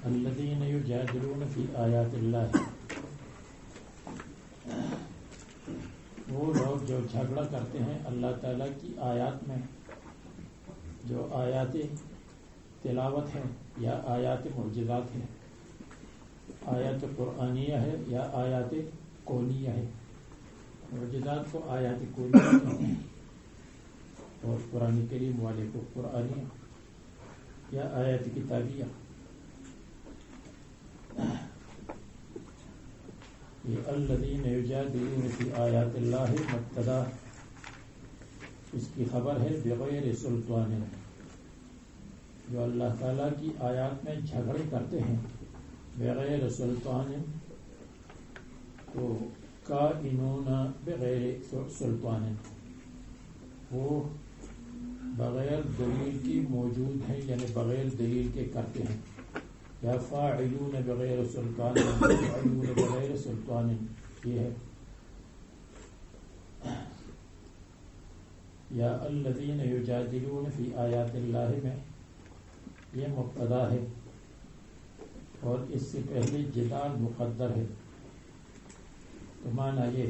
الذين يجادلون في آیات اللہ، وہ لوگ جو جھگڑا کرتے ہیں اللہ تعالیٰ کی آیات میں، جو آیات تلاوت ہے یا آیات معجزات ہے، آیات قرآنیہ ہے یا آیات کونیہ ہے۔ معجزات کو آیات کونیہ کہتے ہیں اور قرآن کریم والے کو قرآنیہ یا آیات کتابیہ۔ یہ الذین یجادلون فی آیات اللہ مبتدا، اس کی خبر ہے بغیر سلطان، جو اللہ تعالیٰ کی آیات میں جھگڑے کرتے ہیں بغیر سلطان، تو کائنون بغیر سلطان، وہ بغیر دلیل کی موجود ہیں، یعنی بغیر دلیل کے کرتے ہیں، یا فاعلون بغیر سلطان، فاعلون بغیر سلطان، یہ ہے یا الذین یجادلون فی آیات اللہ میں یہ مبتدا ہے، اور اس سے پہلے جدال مقدر ہے، تو معنی یہ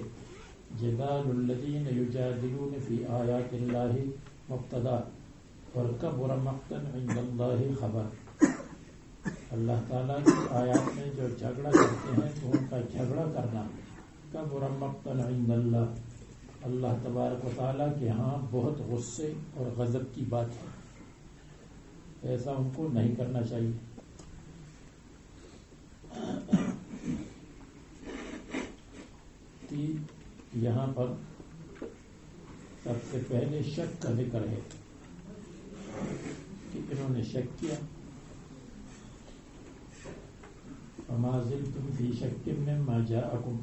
جدال الذین یجادلون فی آیات اللہ مبتدا، اور کبر مقتا عند اللہ خبر۔ اللہ تعالیٰ کی آیات میں جو جھگڑا کرتے ہیں تو ان کا جھگڑا کرنا کبر مقتا عند اللہ، اللہ تبارک و تعالیٰ کے ہاں بہت غصے اور غضب کی بات ہے، ایسا ان کو نہیں کرنا چاہیے۔ یہاں پر سب سے پہلے شک کا ذکر ہے کہ انہوں نے شک کیا، وما زلتم فی شک مما جاءکم۔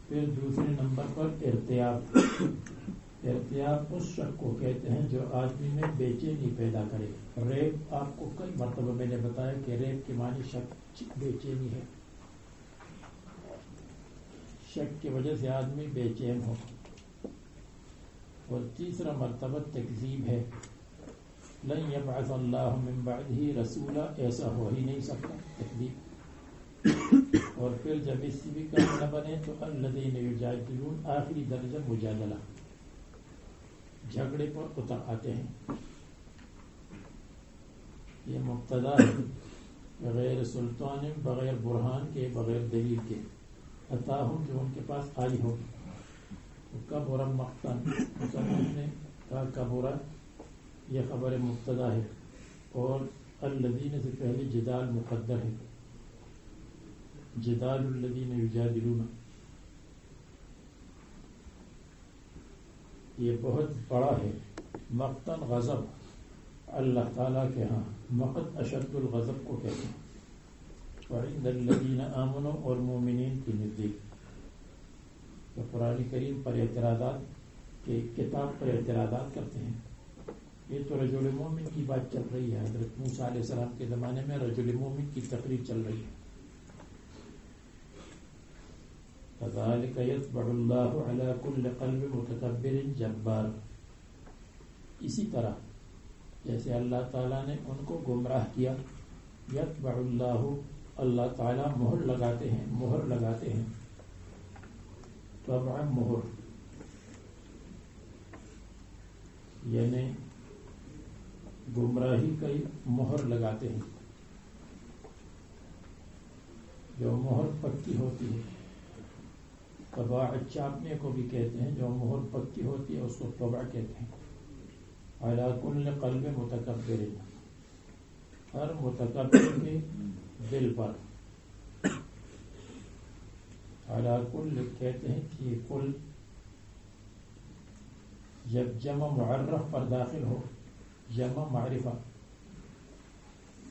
پھر دوسرے نمبر پر ارتیاب، ارتیاب اس شک کو کہتے ہیں جو آدمی میں بے چینی پیدا کرے۔ ریب، آپ کو کئی مرتبہ میں نے بتایا کہ ریب کے معنی شک، بے چینی ہے، شک کی وجہ سے آدمی بے چین ہو۔ اور تیسرا مرتبہ تکذیب ہے، لن یبعث اللہ من بعدہ رسولا، ایسا ہو ہی نہیں سکتا، تکذیب۔ اور پھر جب اس سے بھی کام نہ بنے تو الذین یجادلون، آخری درجہ مجادلہ، جھگڑے پر اتر آتے ہیں۔ یہ مبتدا ہے، بغیر سلطان، بغیر برہان کے، بغیر دلیل کے، عطاہم، جو ان کے پاس آئی ہو۔ کبر مقتا، مصنف نے کہا کبر، یہ خبر مبتدا ہے، اور الذین سے پہلے جدال مقدر ہے، جدال الذین یجادلون، یہ بہت بڑا ہے، مقتاً غضب اللہ تعالیٰ کے ہاں، مقت اشد الغضب کو کہتے ہیں، وعند الذین آمنوا اور مومنین کی نزدیک. تو قرآن کریم پر اعتراضات کہ کتاب پر اعتراضات کرتے ہیں. یہ تو رجل مومن کی بات چل رہی ہے، حضرت موسیٰ علیہ السلام کے زمانے میں رجل مومن کی تقریر چل رہی ہے. كذلك يطبع الله على كل قلب متكبر جبار، اسی طرح جیسے اللہ تعالیٰ نے ان کو گمراہ کیا، یتبع اللہ، اللہ تعالیٰ مہر لگاتے ہیں، طبعا مہر یعنی گمراہی کی مہر لگاتے ہیں، جو مہر پکی ہوتی ہے. طباعت چاپنے کو بھی کہتے ہیں، جو مہر پکی ہوتی ہے اس کو طبع کہتے ہیں. علی کل قلب متکبر، ہر متکبر کے دل پر. علی کل کہتے ہیں کہ یہ کل جب جمع معرف پر داخل ہو، جمع معرفہ،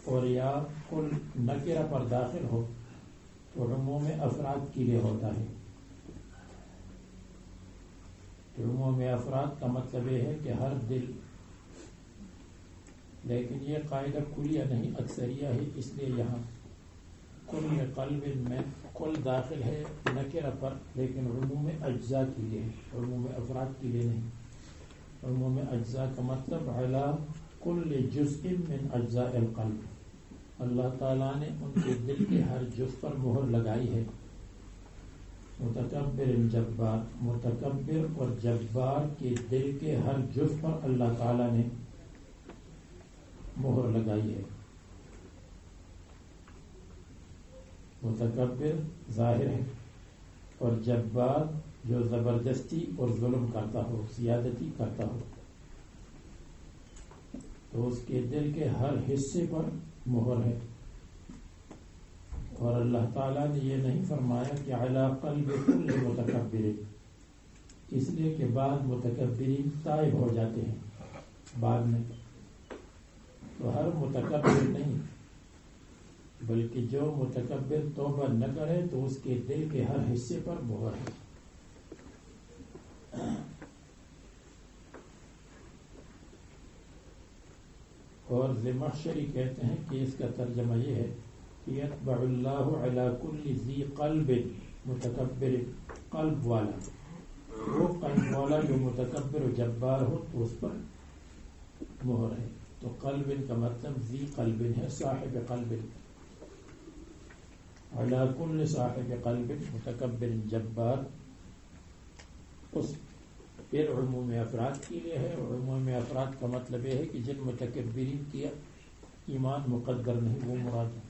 اور یا کل نکرہ پر داخل ہو تو عموم افراد کے لیے ہوتا ہے. عموم افراد کا مطلب یہ ہے کہ ہر دل، لیکن یہ قاعدہ کلیہ نہیں، اکثریہ ہے، اس لیے یہاں کل قلب میں کل داخل ہے نکرہ پر، لیکن عموم اجزاء کے لیے ہے، عموم افراد کے لیے نہیں. عموم اجزاء کا مطلب علی کل جزء من اجزاء القلب، اللہ تعالیٰ نے ان کے دل کے ہر جز پر مہر لگائی ہے. متکبر جبار، متکبر اور جبار کے دل کے ہر جز پر اللہ تعالیٰ نے مہر لگائی ہے. متکبر ظاہر ہے اور جبار جو زبردستی اور ظلم کرتا ہو، زیادتی کرتا ہو، تو اس کے دل کے ہر حصے پر مہر ہے. اور اللہ تعالیٰ نے یہ نہیں فرمایا کہ علی قلب کل متکبر، اس لیے کہ بعض متکبرین تائب ہو جاتے ہیں بعد میں. تو ہر متکبر نہیں، بلکہ جو متکبر توبہ نہ کرے تو اس کے دل کے ہر حصے پر مہر ہے. اور زمخشری کہتے ہیں کہ اس کا ترجمہ یہ ہے کہ یتبع اللہ علی کل ذی قلب متکبر، قلب والا، وہ قلب والا جو متکبر و جبار ہو تو اس پر مہر ہے. تو قلب کا مطلب ذی قلب ہے، صاحب قلب. علی کل صاحب قلب متکبر جبار، اس پھر عموم افراد کے لیے ہے. اور عموم افراد کا مطلب یہ ہے کہ جن متکبرین کیا ایمان مقدر نہیں، وہ مراد ہے.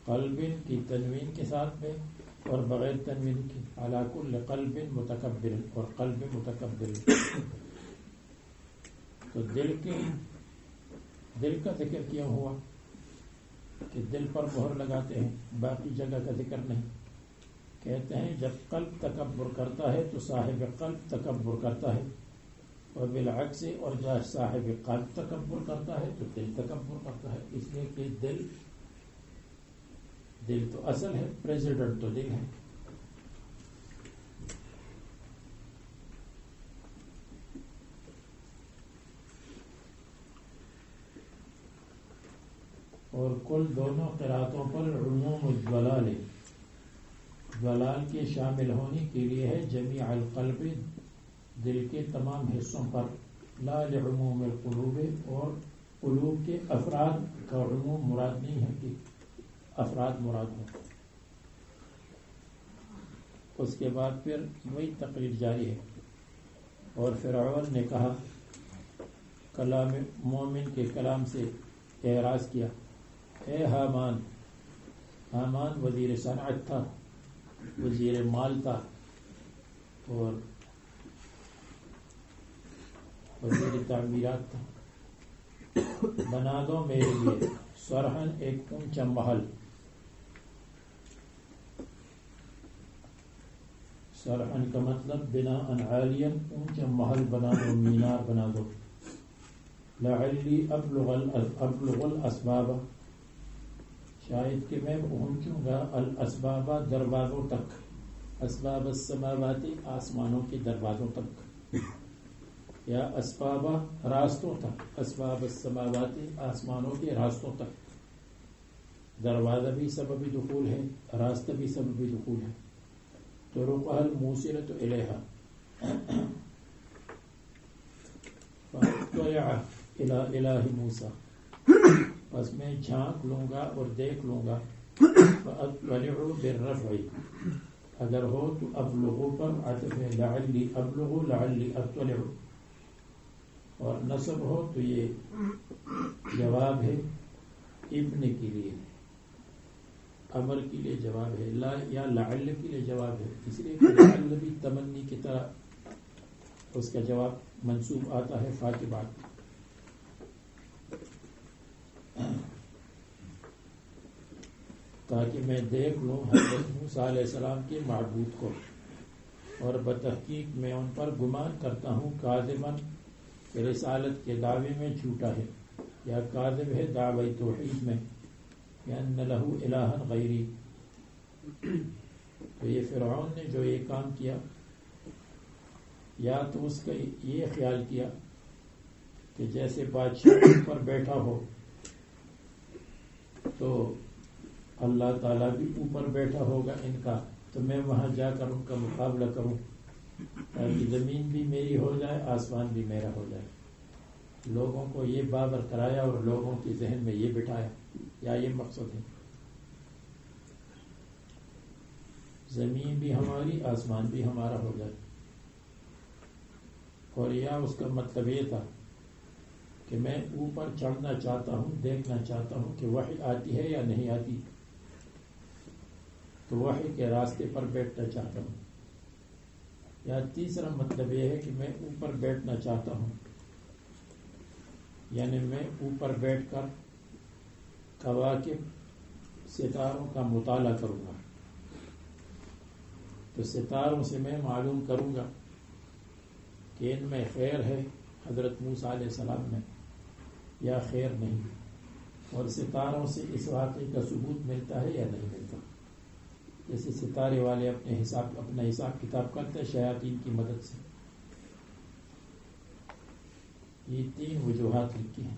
قلب کی تنوین کے ساتھ میں اور بغیر تنوین کی، علی کل قلب متکبر اور قلب متکبر. تو دل کا ذکر کیا ہوا کہ دل پر مہر لگاتے ہیں، باقی جگہ کا ذکر نہیں. کہتے ہیں جب قلب تکبر کرتا ہے تو صاحب قلب تکبر کرتا ہے، اور بالعکس، اور جب صاحب قلب تکبر کرتا ہے تو دل تکبر کرتا ہے. اس لیے کہ دل تو اصل ہے، پریزیڈنٹ تو دل ہے. اور کل دونوں قراتوں پر عموم الضلال، ضلال کے شامل ہونے کے لیے ہے جمیع القلب، دل کے تمام حصوں پر، لا لعموم القلوب، اور قلوب کے افراد کا عموم مراد نہیں ہے کہ افراد مراد ہوں. اس کے بعد پھر وہی تقریر جاری ہے. اور فرعون نے کہا، کلام مومن کے کلام سے اعراض کیا، اے حامان. حامان وزیر صنعت تھا، وزیر مال تھا، اور وزیر تعمیرات تھا. بنا دو میرے لیے سرحن ایک اونچا محل، سرحن کا مطلب بنا ان عالیا، اونچا محل بنا دو، مینار بنا دو. لعلی ابلغ الاسباب، شاید کہ میں پہنچوں گا الاسباب دروازوں تک، اسباب السماوات آسمانوں کے دروازوں تک، یا اسباب راستوں تک، اسباب السماوات آسمانوں کے راستوں تک. دروازہ بھی سبب دخول ہے، راستہ بھی سبب دخول ہے. طرقها الموصلة إليها. فاطلع إلى إله موسى، پس میں جھانک لوں گا اور دیکھ لوں گا. فاطلع بالرفع، اگر ہو تو ابلغ پر عطف ہے، لعلی ابلغ لعلی اطلع، اور نصب ہو تو یہ جواب ہے ابن کے لیے، امر کے لیے جواب ہے، لا یا لعل کے لیے جواب ہے، اس لیے کہ لعل بھی تمنی کی طرح اس کا جواب منصوب آتا ہے فا کے بعد. تاکہ میں دیکھ لوں حضرت موسیٰ علیہ السلام کے معبود کو، اور بتحقیق میں ان پر گمان کرتا ہوں کاذباً کہ رسالت کے دعوے میں جھوٹا ہے، یا کاذب ہے دعوی توحید میں، ان لہو الہا غیری. تو یہ فرعون نے جو یہ کام کیا، یا تو اس کا یہ خیال کیا کہ جیسے بادشاہ پر بیٹھا ہو تو اللہ تعالیٰ بھی اوپر بیٹھا ہوگا ان کا، تو میں وہاں جا کر ان کا مقابلہ کروں تاکہ زمین بھی میری ہو جائے، آسمان بھی میرا ہو جائے. لوگوں کو یہ باور کرایا اور لوگوں کے ذہن میں یہ بٹھایا، یا یہ مقصد ہے زمین بھی ہماری، آسمان بھی ہمارا ہو جائے. اور یا اس کا مطلب یہ تھا کہ میں اوپر چڑھنا چاہتا ہوں، دیکھنا چاہتا ہوں کہ وحی آتی ہے یا نہیں آتی، تو وحی کے راستے پر بیٹھنا چاہتا ہوں. یا تیسرا مطلب یہ ہے کہ میں اوپر بیٹھنا چاہتا ہوں، یعنی میں اوپر بیٹھ کر کواکب ستاروں کا مطالعہ کروں گا، تو ستاروں سے میں معلوم کروں گا کہ ان میں خیر ہے حضرت موسیٰ علیہ السلام میں یا خیر نہیں، اور ستاروں سے اس واقعے کا ثبوت ملتا ہے یا نہیں ملتا. جیسے ستارے والے اپنا حساب کتاب کرتے شیاطین کی مدد سے. یہ 3 وجوہات لکھی ہیں.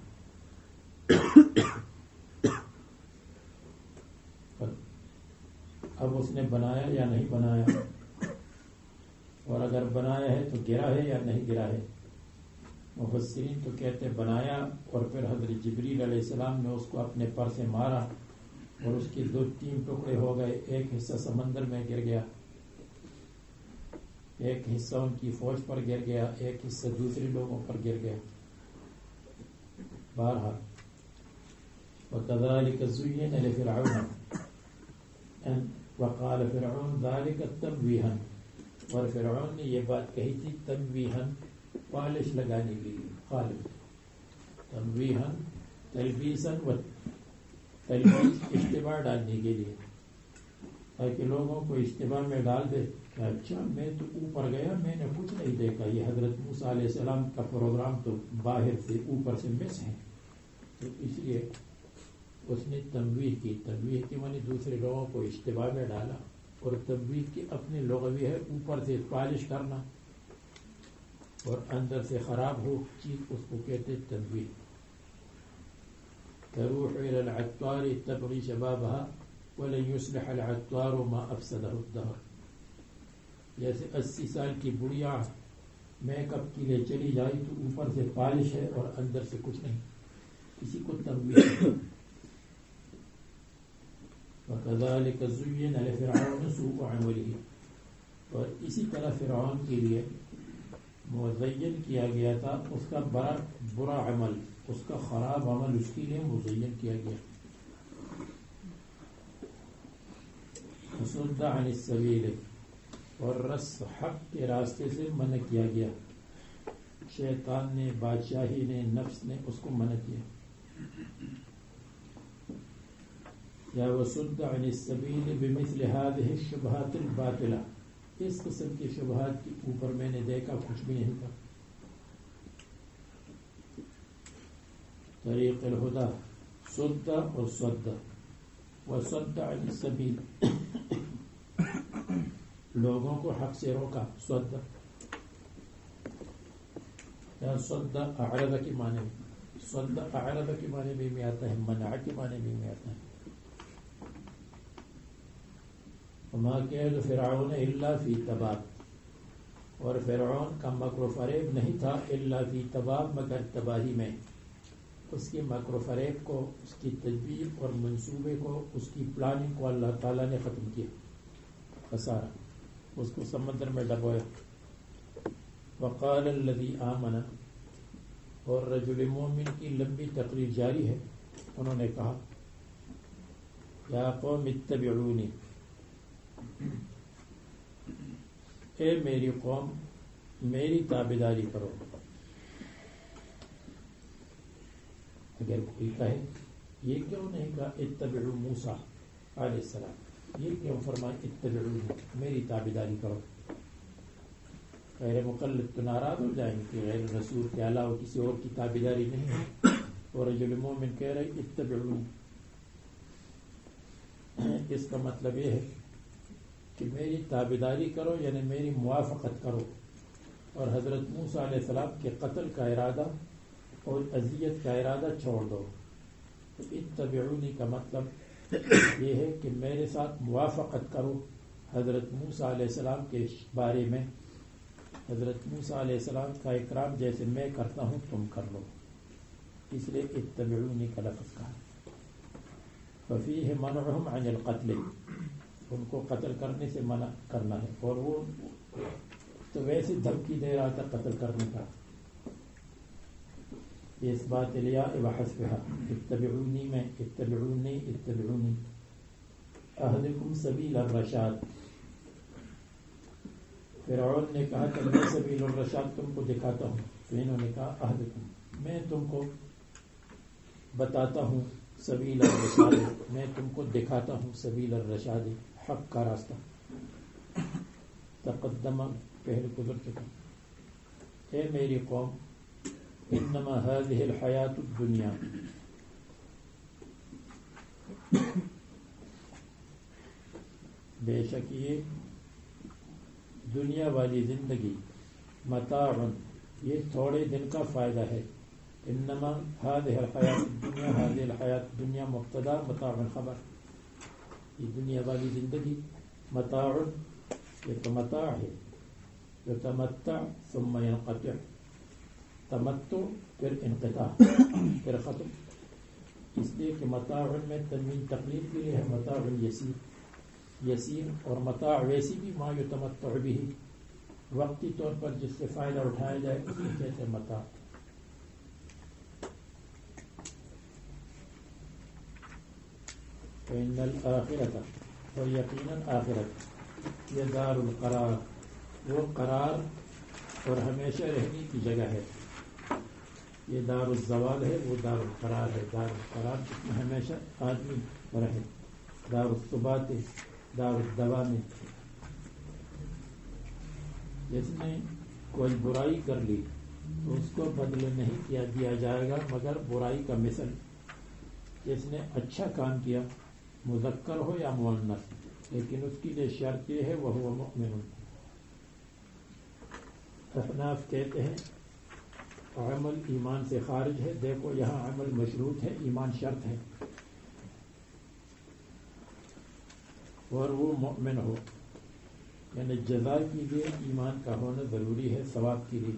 اب اس نے بنایا یا نہیں بنایا، اور اگر بنایا ہے تو گرا ہے یا نہیں گرا ہے. مفسرین تو کہتے ہیں بنایا، اور پھر حضرت جبریل علیہ السلام نے اس کو اپنے پر سے مارا اور اس کے 2-3 ٹکڑے ہو گئے. ایک حصہ سمندر میں گر گیا، ایک حصہ ان کی فوج پر گر گیا، ایک حصہ دوسرے لوگوں پر گر گیا. بہرحال وَكَذَلِكَ زُيِّنَ لِفِرْعَوْنَ وَقَالَ فِرْعَوْنُ ذَلِكَ تَمْوِيهًا، اور فرعون نے یہ بات کہی تھی تمویہاً، پالش لگانے کے لیے. خالص تمویہاً تلبیساً و تلبیس اشتباہ ڈالنے کے لیے، تاکہ لوگوں کو اشتباہ میں ڈال دے کہ اچھا میں تو اوپر گیا، میں نے کچھ نہیں دیکھا، یہ حضرت موسیٰ علیہ السلام کا پروگرام تو باہر سے اوپر سے مس ہے. تو اس لیے اس نے تنویہ کی معنی دوسرے لوگوں کو اشتباہ میں ڈالا، اور تنویہ کی اپنی لغوی ہے اوپر سے پالش کرنا اور اندر سے خراب ہو چیز، اس کو کہتے تنویہ. تروح إلى العطار تبغي شبابها ولن يصلح العطار ما أفسده الدهر. جیسے 80 سال کی بڑھیا میک اپ کے لیے چلی جائے تو اوپر سے پالش ہے اور اندر سے کچھ نہیں، اسی کو تنویہ. وَكَذَلِكَ زُيِّنَ لِفِرْعَوْنَ سُوءُ عَمَلِهِ، اور اسی طرح فرعون کے لیے مزین کیا گیا تھا اس کا برا عمل، اس کا خراب عمل اس کے لیے مزین کیا گیا. وَصُدَّ عَنِ السَّبِيلِ، اور رس حق کے راستے سے منع کیا گیا. شیطان نے، بادشاہی نے، نفس نے اس کو منع کیا. یا وصد عن السبیل بمثل هذه الشبہات الباطلہ، اس قسم کی شبہات کے اوپر میں نے دیکھا کچھ بھی نہیں تھا. طریق الہدا، صد اور صد، وصد عن السبیل، لوگوں کو حق سے روکا. صد یا صد اعرض کے معنی، صد اعرض کے معنی میں آتا ہے، منع کے معنی میں آتا ہے. وما كيد فرعون الا في تباب، اور فرعون کا مکر و فریب نہیں تھا الا فی تباب، مگر تباہی میں. اس کی مکر و فریب کو، اس کی تدبیر اور منصوبے کو، اس کی پلاننگ کو اللہ تعالیٰ نے ختم کیا، خسارہ، اس کو سمندر میں ڈبویا. وقال الذي آمن، اور رجل مومن کی لمبی تقریر جاری ہے. انہوں نے کہا یا قوم اتبعونی، اے میری قوم میری تابعداری کرو. اگر کوئی کہے یہ کیوں نہیں کہا اتبعوا موسیٰ علیہ السلام، یہ کیوں فرمائے اتبعونی، میری تابعداری کرو؟ غیر مقلد تو ناراض ہو جائیں گے کہ غیر رسول کے علاوہ کسی اور کی تابعداری نہیں ہے. اور رجل مومن کہہ رہے اتبعونی، اس کا مطلب یہ ہے کہ میری تابعداری کرو، یعنی میری موافقت کرو، اور حضرت موسیٰ علیہ السلام کے قتل کا ارادہ اور اذیت کا ارادہ چھوڑ دو. تو اتبعونی کا مطلب یہ ہے کہ میرے ساتھ موافقت کرو حضرت موسیٰ علیہ السلام کے بارے میں. حضرت موسیٰ علیہ السلام کا اکرام جیسے میں کرتا ہوں تم کر لو، اس لیے اتبعونی کا لفظ کہا. ففیہ منعہم عن القتل، ان کو قتل کرنے سے منع کرنا ہے، اور وہ تو ویسے دھمکی دے رہا تھا قتل کرنے کا. اس بات الیاء وحسبها، اتبعونی میں اتبعونی اتبعونی، اہدکم سبیل الرشاد. فرعون نے کہا کہ میں سبیل الرشاد تم کو دکھاتا ہوں، تو انہوں نے کہا اہدکم، میں تم کو بتاتا ہوں سبیل الرشاد، میں تم کو دکھاتا ہوں سبیل الرشاد، حق کا راستہ. تقدم، پہلے گزر چکا. اے میری قوم انما هذه الحیات الدنیا، بے شک یہ دنیا والی زندگی، متاع، یہ تھوڑے دن کا فائدہ ہے. انما هذه الحیات الدنیا، هذه الحیات الدنیا مبتدا، متاع خبر. یہ دنیا والی زندگی متاع، یہ تو متاع ہے، یتمتع ثم ينقطع، تمتع پھر انقطاع پھر ختم. اس لیے کہ متاع میں تنوین تقلیل کے لیے ہے، متاع یسیر، یسیر، اور متاع ویسی بھی ما یتمتع بھی، وقتی طور پر جس سے فائدہ اٹھایا جائے اس کو کہتے ہیں متاع. فإن الآخرة، اور یقیناً آخرت، یہ دار القرار، وہ قرار اور ہمیشہ رہنے کی جگہ ہے. یہ دار الزوال ہے، وہ دار القرار ہے. دار القرار جس میں ہمیشہ آدمی رہے. دار الثبات، دار الدوام. جس نے کوئی برائی کر لی تو اس کو بدلے نہیں دیا جائے گا مگر برائی کا مثل. جس نے اچھا کام کیا، مذکر ہو یا مؤنث، لیکن اس کی لیے شرط یہ ہے وہو مؤمن. احناف کہتے ہیں عمل ایمان سے خارج ہے. دیکھو یہاں عمل مشروط ہے، ایمان شرط ہے، اور وہ مؤمن ہو، یعنی جزا کے لیے ایمان کا ہونا ضروری ہے، ثواب کے لیے.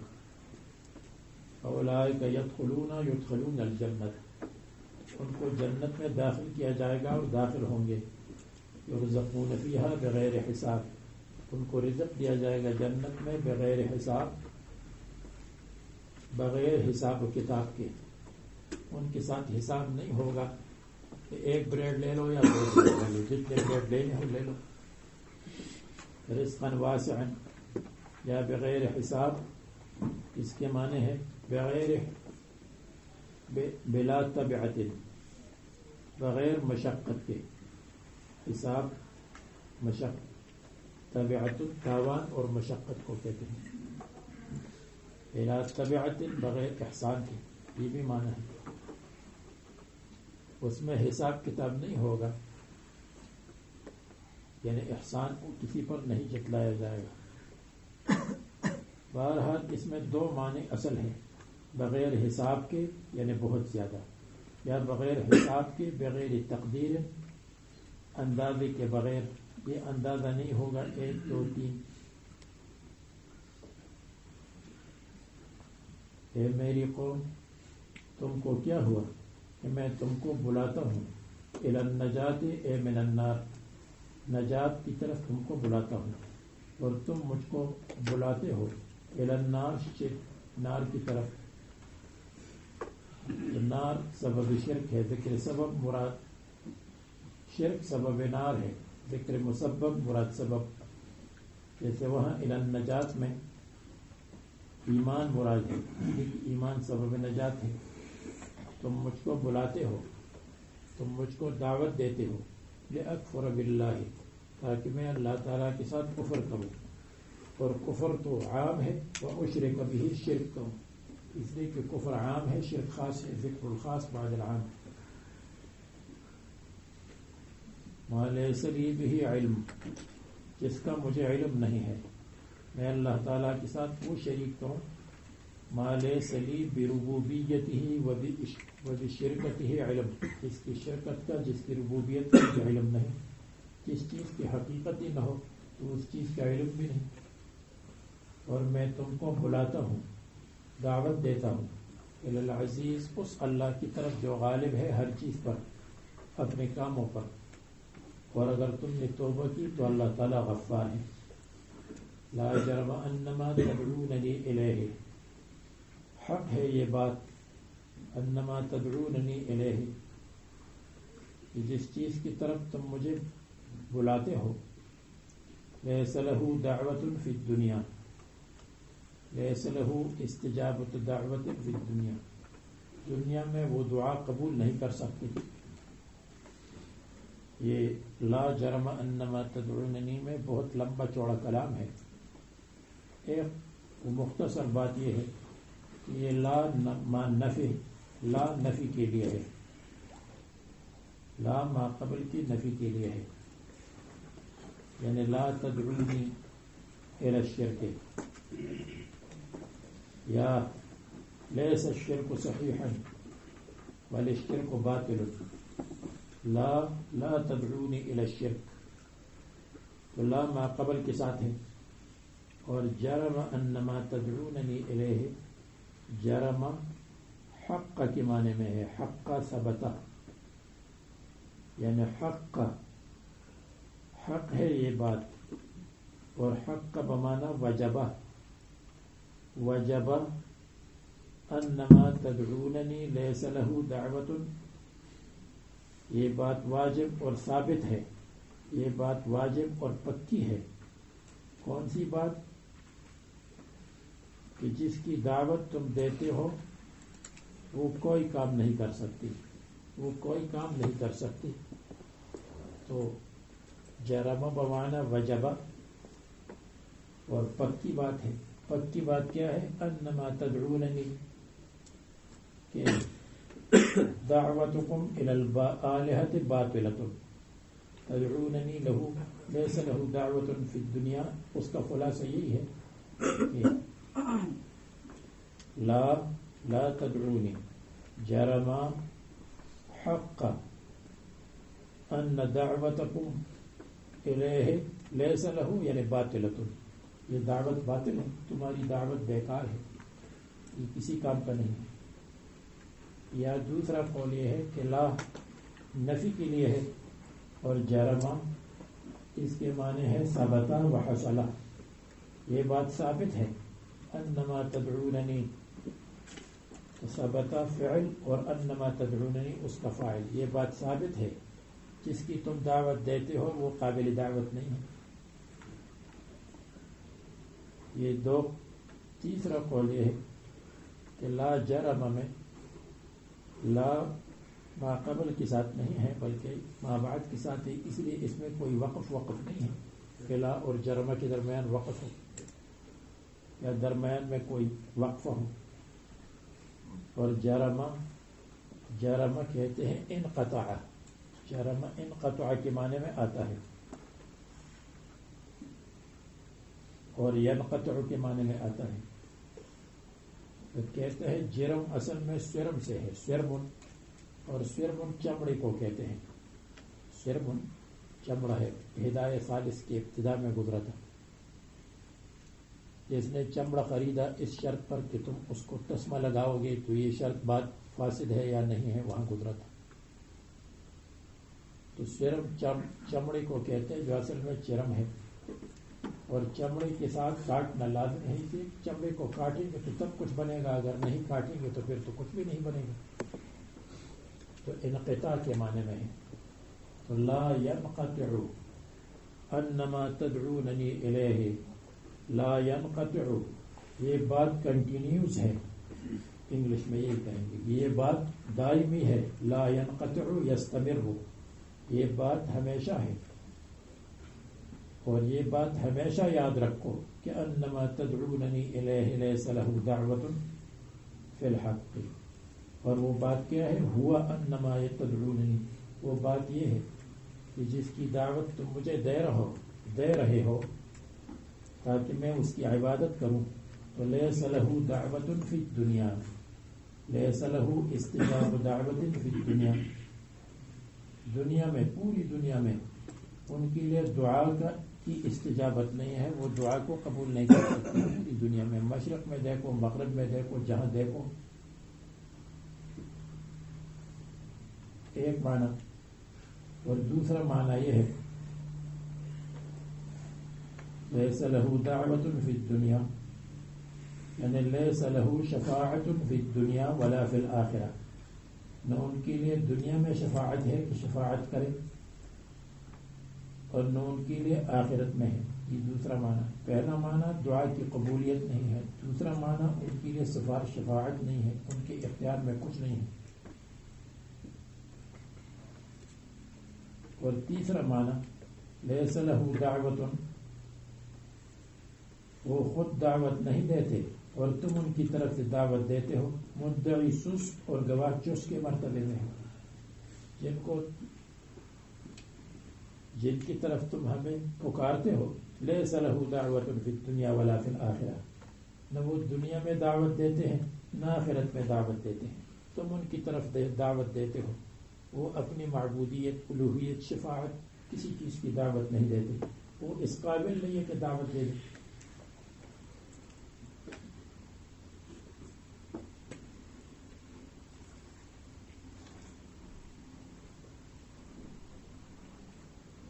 اولئک یدخلون الجنت، ان کو جنت میں داخل کیا جائے گا اور داخل ہوں گے. یرزقون فیہا بغیر حساب، ان کو رزق دیا جائے گا جنت میں بغیر حساب، بغیر حساب و کتاب کے. ان کے ساتھ حساب نہیں ہوگا کہ ایک بریڈ لے لو یا دو بریڈ لے لو، جتنے بریڈ لینے ہو لے لو. رزقاً واسعاً یا بغیر حساب، اس کے معنی ہے بغیر بلا تبعت، بغیر مشقت کے. حساب مشقت، طبیعت تاوان اور مشقت کو کہتے ہیں. بلا طبیعت بغیر احسان کے، یہ بھی معنی ہے. اس میں حساب کتاب نہیں ہوگا، یعنی احسان کو کسی پر نہیں جتلایا جائے گا. بہرحال اس میں دو معنی اصل ہیں، بغیر حساب کے یعنی بہت زیادہ، یا بغیر حساب کے بغیر تقدیر، اندازے کے بغیر. یہ اندازہ نہیں ہوگا 1 2 3. اے میری قوم تم کو کیا ہوا کہ میں تم کو بلاتا ہوں، الی النجات اے من النار، نجات کی طرف تم کو بلاتا ہوں، اور تم مجھ کو بلاتے ہو الی النار، نار کی طرف. نار سبب شرک ہے، ذکر سبب مراد شرک سبب نار ہے، ذکر مسبب مراد سبب. جیسے وہاں الی النجات میں ایمان مراد ہے، ایمان سبب نجات ہے. تم مجھ کو بلاتے ہو، تم مجھ کو دعوت دیتے ہو، لأکفر باللہ، تاکہ میں اللہ تعالیٰ کے ساتھ کفر کروں. اور کفر تو عام ہے، واشرک بہ، شرک کروں، اس لیے کہ کفر عام ہے، شرک خاص ہے، ذکر الخاص بعد العام. ما لیس لی بہ علم، جس کا مجھے علم نہیں ہے. میں اللہ تعالیٰ کے ساتھ وہ شریک کروں، ما لیس لی بربوبیتہ وبشرکتہ علم، جس کی شرکت کا، جس کی ربوبیت کا مجھے علم نہیں، جس چیز کی حقیقت ہی نہ ہو تو اس چیز کا علم بھی نہیں. اور میں تم کو بلاتا ہوں، دعوت دیتا ہوں، الی العزیز، اس اللہ کی طرف جو غالب ہے ہر چیز پر، اپنے کاموں پر. اور اگر تم نے توبہ کی تو اللہ تعالیٰ غفار ہے. لا جرم انما تدعوننی الیہ، حق ہے یہ بات، انما تدعوننی الیہ، کہ جس چیز کی طرف تم مجھے بلاتے ہو، لیس لہ دعوت فی الدنیا، لیس لہ استجابت دعوت فی الدنیا، دنیا میں وہ دعا قبول نہیں کر سکتی. یہ لا جرم انما تدعوننی میں بہت لمبا چوڑا کلام ہے. ایک مختصر بات یہ ہے کہ یہ لا ما نفی، لا نفی کے لیے ہے، لا ما قبل کی نفی کے لیے ہے. یعنی لا تدعونی الی الشرک، یا لیس الشرک صحیحا بل الشرک باطل، لا تدعونی الی الشرک، تو لا ما قبل کے ساتھ ہے. اور جرم انما تدعوننی الیہ، جرم حق کے معنی میں ہے، حق ثبتا، یعنی حق ہے یہ بات. اور حق کا بمعنی وجبہ، وجبہ انما تدعوننی لیس لہ دعوت، یہ بات واجب اور ثابت ہے، یہ بات واجب اور پکی ہے. کون سی بات؟ کہ جس کی دعوت تم دیتے ہو وہ کوئی کام نہیں کر سکتی، وہ کوئی کام نہیں کر سکتی. تو جرم بمعنی وجبہ، اور پکی بات ہے. پکی بات کیا ہے؟ انما تدعوننی، کہ دعوتکم الی الآلہۃ باطلۃ، تدعوننی لہ لیس لہ دعوت فی الدنیا. اس کا خلاصہ یہی ہے کہ لا تدعونی جرم حق ان دعوتکم الیہ لیس لہ، یعنی باطلۃ، یہ دعوت باطل ہے، تمہاری دعوت بیکار ہے، یہ کسی کام کا نہیں ہے. یا دوسرا قول یہ ہے کہ لا نفی کے لیے ہے، اور جرما اس کے معنی ہے ثبتا و حصلا، یہ بات ثابت ہے. انما تدعوننی ثبتا فعل، اور انما تدعوننی اس کا فاعل، یہ بات ثابت ہے، جس کی تم دعوت دیتے ہو وہ قابل دعوت نہیں ہے. یہ دو. تیسرا قول یہ ہے کہ لا جرم میں لا ما قبل کے ساتھ نہیں ہے بلکہ ما بعد کے ساتھ ہے، اس لیے اس میں کوئی وقف نہیں ہے کہ لا اور جرمہ کے درمیان وقف ہو یا درمیان میں کوئی وقفہ ہو. اور جرمہ کہتے ہیں انقطع، جرمہ انقطع کے معنی میں آتا ہے اور ینقطع کے معنی میں آتا ہے. تو کہتے ہیں جرم اصل میں سرم سے ہے، سرمن، اور سرمن چمڑے کو کہتے ہیں. سرمن چمڑا ہے، ہدایہ خالص کی ابتدا میں گزرا تھا. جس نے چمڑا خریدا اس شرط پر کہ تم اس کو تسمہ لگاؤ گے تو یہ شرط بات فاسد ہے یا نہیں ہے، وہاں گزرا تھا. تو سرم چمڑے کو کہتے ہیں جو اصل میں چرم ہے، اور چمڑے کے ساتھ کاٹنا لازم ہے کہ چمڑے کو کاٹیں گے تو تب کچھ بنے گا، اگر نہیں کاٹیں گے تو پھر تو کچھ بھی نہیں بنے گا. تو انقطاع کے معنی میں ہے. تو لا ينقطع انما تدعوننی الیہ، لا ينقطع، یہ بات کنٹینیوز ہے، انگلش میں یہ کہیں گے یہ بات دائمی ہے. لا ينقطع یستمر، یہ بات ہمیشہ ہے. اور یہ بات ہمیشہ یاد رکھو کہ انما تدعوننی الیہ لیس لہ دعوت فی الحق. اور وہ بات کیا ہے؟ ہوا انما تدعوننی، وہ بات یہ ہے کہ جس کی دعوت تم مجھے دے رہے ہو تاکہ میں اس کی عبادت کروں. تو لیس لہ دعوت فی الدنیا، لیس لہ استجاب دعوت فی الدنیا، دنیا میں، پوری دنیا میں ان کے لیے دعا کی استجابت نہیں ہے، وہ دعا کو قبول نہیں کر سکتے. پوری دنیا میں، مشرق میں دیکھو، مغرب میں دیکھو، جہاں دیکھو. ایک معنی. اور دوسرا معنی یہ ہے لیس لہ دعوت فی الدنیا، یعنی لیس لہ شفاعت فی الدنیا ولا فی الآخرہ، نہ ان کے لیے دنیا میں شفاعت ہے کہ شفاعت کرے، اور نہ ان کے لیے آخرت میں ہے. یہ دوسرا معنی. پہلا معنی دعا کی قبولیت نہیں ہے، دوسرا معنی ان کے لیے سفارش شفاعت نہیں ہے، ان کے اختیار میں کچھ نہیں ہے. اور تیسرا معنی لیس لہ دعوت، وہ خود دعوت نہیں دیتے اور تم ان کی طرف سے دعوت دیتے ہو. مدعی سست اور گواہ چس کے مرتبے میں ہو، جن کی طرف تم ہمیں پکارتے ہو. لیس لہ دعوت فی الدنیا ولا فی الآخرہ، نہ وہ دنیا میں دعوت دیتے ہیں نہ آخرت میں دعوت دیتے ہیں. تم ان کی طرف دعوت دیتے ہو، وہ اپنی معبودیت، الوہیت، شفاعت، کسی چیز کی دعوت نہیں دیتے. وہ اس قابل نہیں ہے کہ دعوت دے دیں.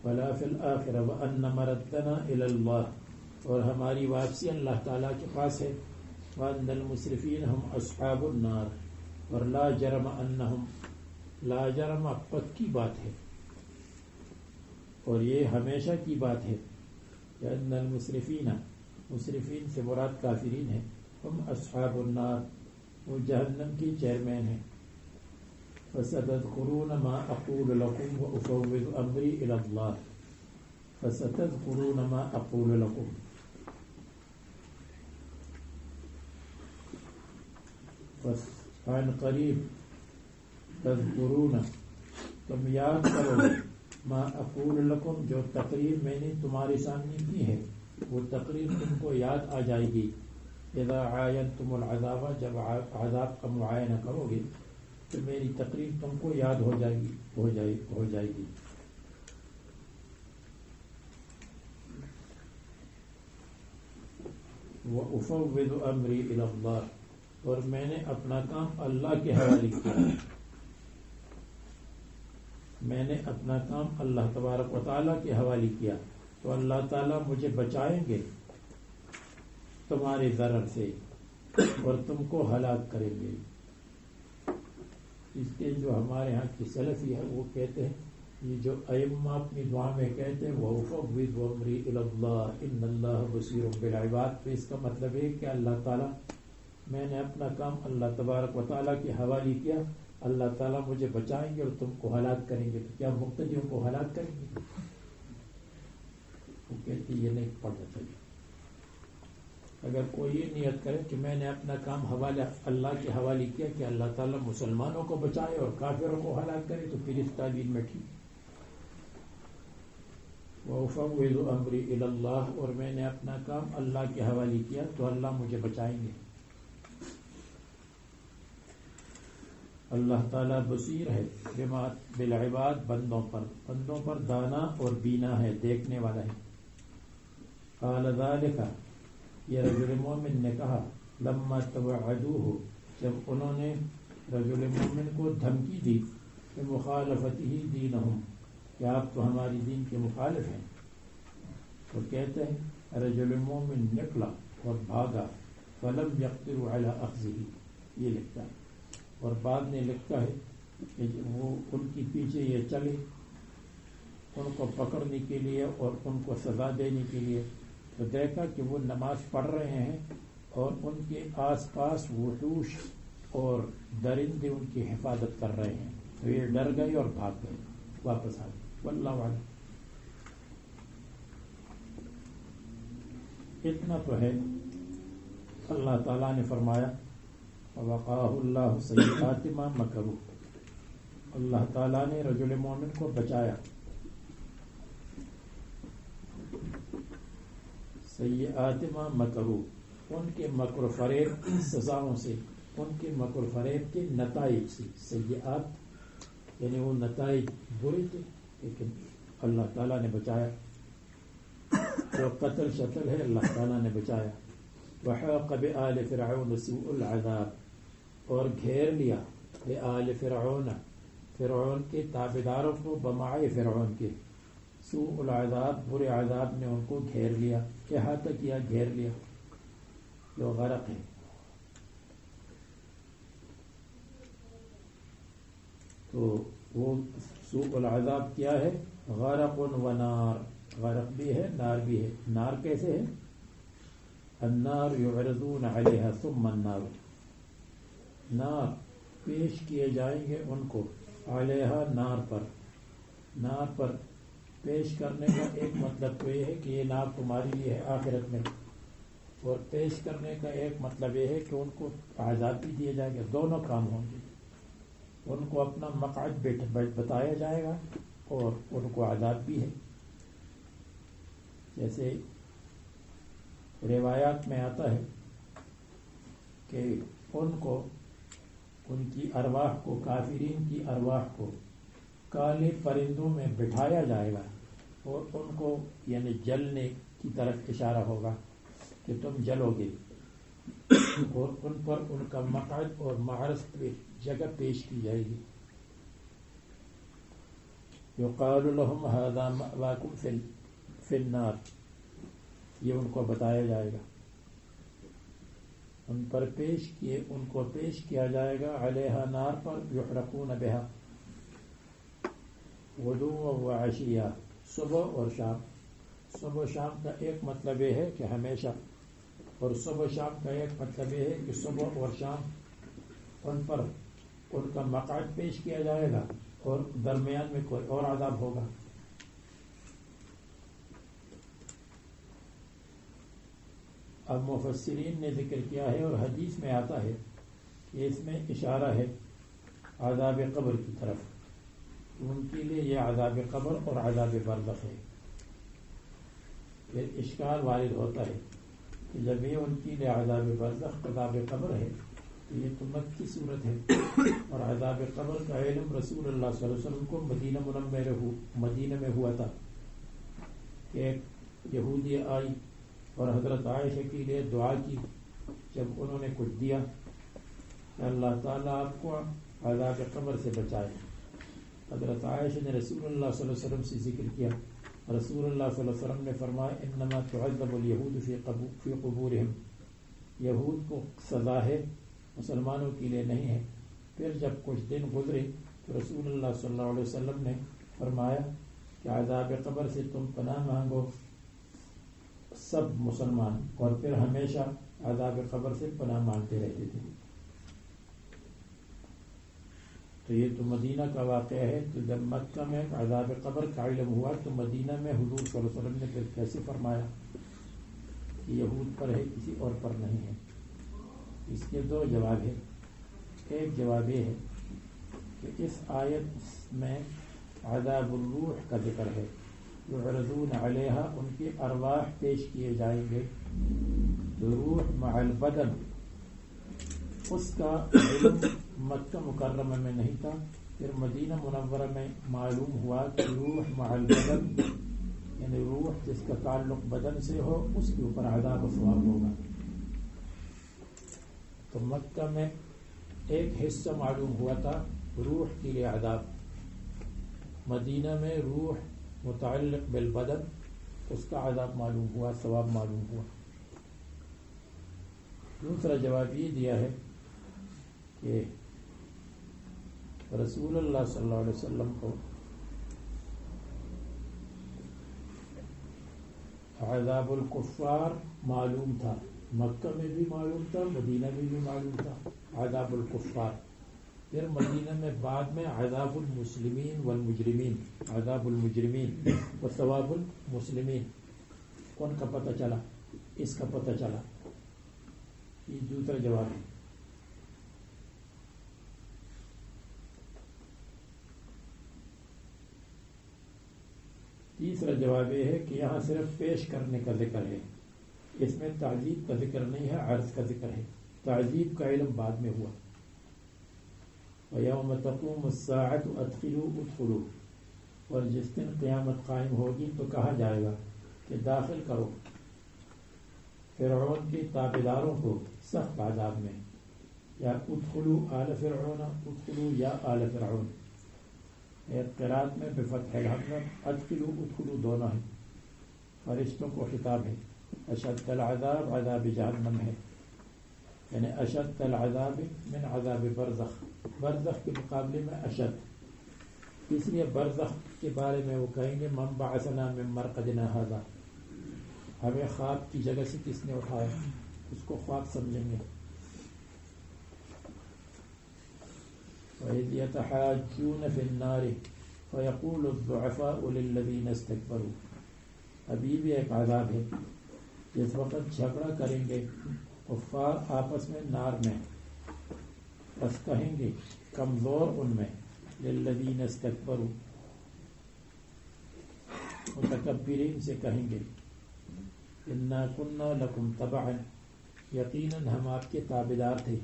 ولا فی الآخرہ وان مردنا الی اللہ، اور ہماری واپسی اللہ تعالیٰ کے پاس ہے. وان المسرفین ہم اصحاب النار، اور لا جرم انہم، لا جرم پکی بات ہے اور یہ ہمیشہ کی بات ہے کہ ان المسرفین، مسرفین سے مراد کافرین ہیں، ہم اصحاب النار، وہ جہنم کی چیئرمین ہیں. فستذکرون ما اقول لکم وافوض امری الی اللہ، فستذکرون ما اقول لکم، عن قریب، تذکرون، تم یاد کرو، ما اقول لکم، جو تقریر میں نے تمہارے سامنے کی ہے وہ تقریر تم کو یاد آ جائے گی. اذا عاینتم العذاب، جب عذاب کا معائنہ کرو گے تو میری تقریر تم کو یاد ہو جائے گی. وَأُفَوِّضُ أَمْرِي إِلَى اللَّهِ، اور میں نے اپنا کام اللہ کے حوالے کیا. میں نے اپنا کام اللہ تبارک و تعالیٰ کے حوالے کیا تو اللہ تعالیٰ مجھے بچائیں گے تمہارے ضرر سے اور تم کو ہلاک کریں گے. اس کے جو ہمارے ہاں کی سلفی ہے وہ کہتے ہیں، یہ جو ائمہ اپنی دعا میں کہتے ہیں وَأُفَوِّضُ أَمْرِي إِلَى اللَّهِ إِنَّ اللَّهَ بَصِيرٌ بِالْعِبَادِ، تو اس کا مطلب ہے کہ اللہ تعالیٰ، میں نے اپنا کام اللہ تبارک و تعالیٰ کے حوالے کیا، اللہ تعالیٰ مجھے بچائیں گے اور تم کو ہلاک کریں گے، تو کیا مقتدیوں کو ہلاک کریں گے؟ وہ کہتی یہ نہیں پڑھنا چاہیے۔ اگر کوئی یہ نیت کرے کہ میں نے اپنا کام حوالہ اللہ کے حوالے کیا کہ اللہ تعالیٰ مسلمانوں کو بچائے اور کافروں کو ہلاک کرے، تو پھر اس تعبیر میں ٹھیک۔ وَأُفَوِّضُ أَمْرِي إِلَى اللَّهِ، اور میں نے اپنا کام اللہ کے حوالے کیا تو اللہ مجھے بچائیں گے۔ اللہ تعالیٰ بصیر ہے بما بالعباد، بندوں پر دانا اور بینا ہے، دیکھنے والا ہے۔ قال ذلك، یہ رجل مومن نے کہا، لما توعدوه، جب انہوں نے رجل مومن کو دھمکی دی کہ مخالفته دینہم، کہ آپ تو ہماری دین کے مخالف ہیں، تو کہتے ہیں رجل مومن نکلا اور بھاگا، فلم يقدر على اخذه، یہ لکھتا ہے، اور بعد میں لکھتا ہے کہ وہ ان کی پیچھے یہ چلے ان کو پکڑنے کے لیے اور ان کو سزا دینے کے لیے، تو دیکھا کہ وہ نماز پڑھ رہے ہیں اور ان کے آس پاس وحوش اور درندے ان کی حفاظت کر رہے ہیں، تو یہ ڈر گئے اور بھاگ گئے، واپس آ گئے۔ واللہ اعلم۔ اتنا تو ہے، اللہ تعالیٰ نے فرمایا وَوَقَاهُ اللَّهُ سَيِّئَاتِ مَا مَكَرُوا، اللہ تعالیٰ نے رجل مومن کو بچایا سیئات ما مکروا، ان کے مکر و فریب سزاؤں سے، ان کے مکر و فریب کے نتائج سے۔ سیئات یعنی وہ نتائج برے تھے، لیکن اللہ تعالیٰ نے بچایا۔ جو قتل شتل ہے اللہ تعالیٰ نے بچایا۔ وحاق بآل فرعون سوء العذاب، اور گھیر لیا بآل فرعون، فرعون کے تابعداروں کو، بمائے فرعون کے، سوء العذاب، برے عذاب نے ان کو گھیر لیا، احاطہ کیا، گھیر لیا، جو غرق ہے۔ تو وہ سوء العذاب کیا ہے؟ غرق و نار، غرق بھی ہے، نار بھی ہے۔ نار کیسے ہے؟ النار یعرضون علیہا ثم النار، نار پیش کیے جائیں گے ان کو، علیہا نار پر پیش کرنے کا ایک مطلب تو یہ ہے کہ یہ نار تمہاری لیے ہے آخرت میں، اور پیش کرنے کا ایک مطلب یہ ہے کہ ان کو عذاب بھی دیا جائے گا، دونوں کام ہوں گے، ان کو اپنا مقعد بتایا جائے گا اور ان کو عذاب بھی ہے۔ جیسے روایات میں آتا ہے کہ ان کی ارواح کو، کافرین کی ارواح کو کالے پرندوں میں بٹھایا جائے گا، اور ان کو یعنی جلنے کی طرف اشارہ ہوگا کہ تم جلو گے، اور ان پر ان کا مقعد اور معرض پہ جگہ پیش کی جائے گی۔ یقال لهم هذا مأواکم فی النار، یہ ان کو بتایا جائے گا، ان کو پیش کیا جائے گا، علیہا نار پر، یحرقون بہا غدوا وعشیا، صبح اور شام۔ صبح و شام کا ایک مطلب یہ ہے کہ ہمیشہ، اور صبح و شام کا ایک مطلب یہ ہے کہ صبح اور شام ان پر ان کا مقعد پیش کیا جائے گا، اور درمیان میں کوئی اور عذاب ہوگا۔ اب مفسرین نے ذکر کیا ہے اور حدیث میں آتا ہے کہ اس میں اشارہ ہے عذاب قبر کی طرف، ان کے لیے یہ عذاب قبر اور عذاب برزخ ہے۔ پھر اشکال وارد ہوتا ہے کہ جب یہ ان کے لیے عذاب برزخ، عذاب قبر ہے، تو یہ تو مکی صورت ہے، اور عذاب قبر کا علم رسول اللہ صلی اللہ علیہ وسلم کو مدینہ میں ہوا تھا کہ ایک یہودی آئی اور حضرت عائشہ کے لیے دعا کی، جب انہوں نے کچھ دیا کہ اللہ تعالیٰ آپ کو عذاب قبر سے بچائے۔ حضرت عائشہ نے رسول اللہ صلی اللہ علیہ وسلم سے ذکر کیا، رسول اللہ صلی اللہ علیہ وسلم نے فرمایا انما تعذب اليہود فی قبورہم، یہود کو سزا ہے، مسلمانوں کے لیے نہیں ہے۔ پھر جب کچھ دن گزرے تو رسول اللہ صلی اللہ علیہ وسلم نے فرمایا کہ عذاب قبر سے تم پناہ مانگو سب مسلمان، اور پھر ہمیشہ عذاب قبر سے پناہ مانگتے رہتے تھے۔ تو یہ تو مدینہ کا واقعہ ہے. تو جب مکہ میں عذاب قبر کا علم ہوا تو مدینہ میں حضور صلی اللہ علیہ وسلم نے پھر کیسے فرمایا کہ یہود پر ہے کسی اور پر نہیں ہے؟ اس کے دو جواب ہیں. ایک جواب یہ ہے کہ اس آیت میں عذاب الروح کا ذکر ہے. یعرضون علیہا، ان کے ارواح پیش کیے جائیں گے. روح مع البدن، اس کا علم مکہ مکرمہ میں نہیں تھا. پھر مدینہ منورہ میں معلوم ہوا کہ روح مع البدن، یعنی روح جس کا تعلق بدن سے ہو اس کے اوپر عذاب و ثواب ہوگا. تو مکہ میں ایک حصہ معلوم ہوا تھا روح کے لیے عذاب. مدینہ میں روح متعلق بالبدن، اس کا عذاب معلوم ہوا، ثواب معلوم ہوا. دوسرا جواب یہ دیا ہے کہ رسول اللہ صلی اللہ علیہ وسلم کو عذاب الکفار معلوم تھا. مکہ میں بھی معلوم تھا، مدینہ میں بھی معلوم تھا عذاب الکفار. پھر مدینہ میں بعد میں عذاب المسلمین والمجرمین، عذاب المجرمین و ثواب المسلمین، کون کا پتہ چلا؟ اس کا پتہ چلا. یہ دوسرا جواب ہے. تیسرا جواب یہ ہے کہ یہاں صرف پیش کرنے کا ذکر ہے، اس میں تعذیب کا ذکر نہیں ہے، عرض کا ذکر ہے. تعذیب کا علم بعد میں ہوا. وَيَوْمَ تَقُومُ السَّاعَةُ أَدْخِلُوا ادْخُلُوا، اور جس دن قیامت قائم ہوگی تو کہا جائے گا کہ داخل کرو فرعون کے تابعداروں کو سخت عذاب میں. یا ادخلوا آل فرعون، ادخلوا یا آل فرعون. ایک قرات میں بفتح الحمزہ ادخلوا ادخلوا دونوں ہیں. فرشتوں کو خطاب ہے. اشد العذاب عذاب جہنم ہے، یعنی اشد العذاب من عذاب برزخ، برزخ کے مقابلے میں اشد. اس لیے برزخ کے بارے میں وہ کہیں گے من بعثنا من مرقدنا ھذا، ہمیں خواب کی جگہ سے کس نے اٹھایا، اس کو خواب سمجھیں گے. وَإِذْ يَتَحَاجُّونَ فِي النَّارِ فَيَقُولُ الضُّعَفَاءُ لِلَّذِينَ اسْتَكْبَرُوا. ابھی بھی ایک عذاب ہے جس وقت جھگڑا کریں گے کفار آپس میں نار میں، بس کہیں گے کمزور ان میں للذین استکبروا، متکبرین سے کہیں گے انا کنا لکم تبعا، یقیناً ہم آپ کے تابعدار تھے.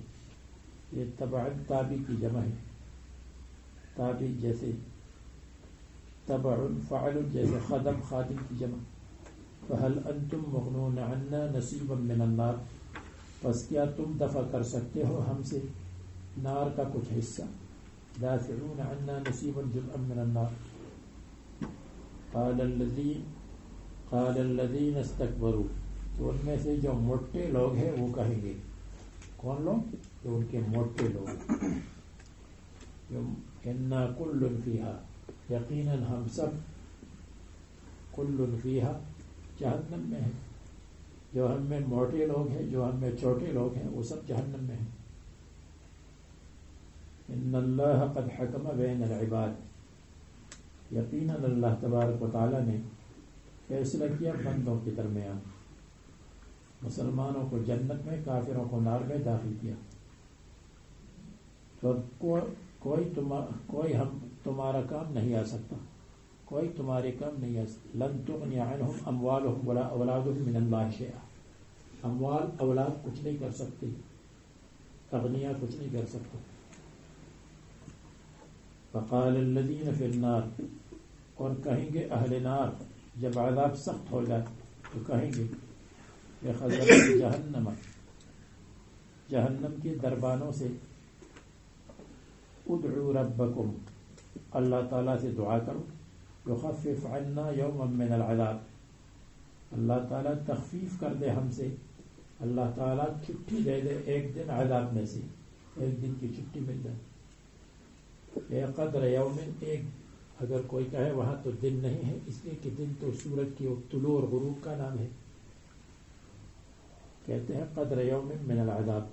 یہ تبعا تابع کی جمع ہے. تابع جیسے تبع فعل جیسے خدم خادم کی جمع. فہل انتم مغنون عنا نصیبا من النار، پس کیا تم دفع کر سکتے ہو ہم سے نار کا کچھ حصہ. دافعون عنا نصیبا جزءا من النار. قال الذین استکبروا، تو ان میں سے جو موٹے لوگ ہیں وہ کہیں گے. کون لوگ؟ تو ان کے موٹے لوگ. انا کل فیہا، یقیناً ہم سب کل فیہا جہنم میں ہیں. جو ہم میں موٹے لوگ ہیں، جو ہم میں چھوٹے لوگ ہیں، وہ سب جہنم میں ہیں. ان اللہ قد حکم بین العباد، یقیناً اللہ تبارک و تعالی نے فیصلہ کیا بندوں کے درمیان. مسلمانوں کو جنت میں، کافروں کو نار میں داخل کیا. تو کوئی ہم تمہارا کام نہیں آ سکتا، کوئی تمہارے کام نہیں آ سکتا. لن تغنی عنہم اموالہم ولا اولادہم من اللہ شیئا، اموال اولاد کچھ نہیں کر سکتی، اغنیاء کچھ نہیں کر سکتا. فقال الذین فی النار، اور کہیں گے اہل نار جب عذاب سخت ہو جائے تو کہیں گے بخزنۃ جہنم، جہنم کے دربانوں سے ادعوا ربکم، اللہ تعالیٰ سے دعا کرو. یخفف عنا یوما من العذاب، اللہ تعالیٰ تخفیف کر دے ہم سے، اللہ تعالیٰ چھٹی دے دے ایک دن عذاب میں سے، ایک دن کی چھٹی مل جائے. اے قدر یومن، ایک اگر کوئی کہے وہاں تو دن نہیں ہے، اس لیے کہ دن تو سورج کی طلوع اور غروب کا نام ہے. کہتے ہیں قدر یوم من العذاب.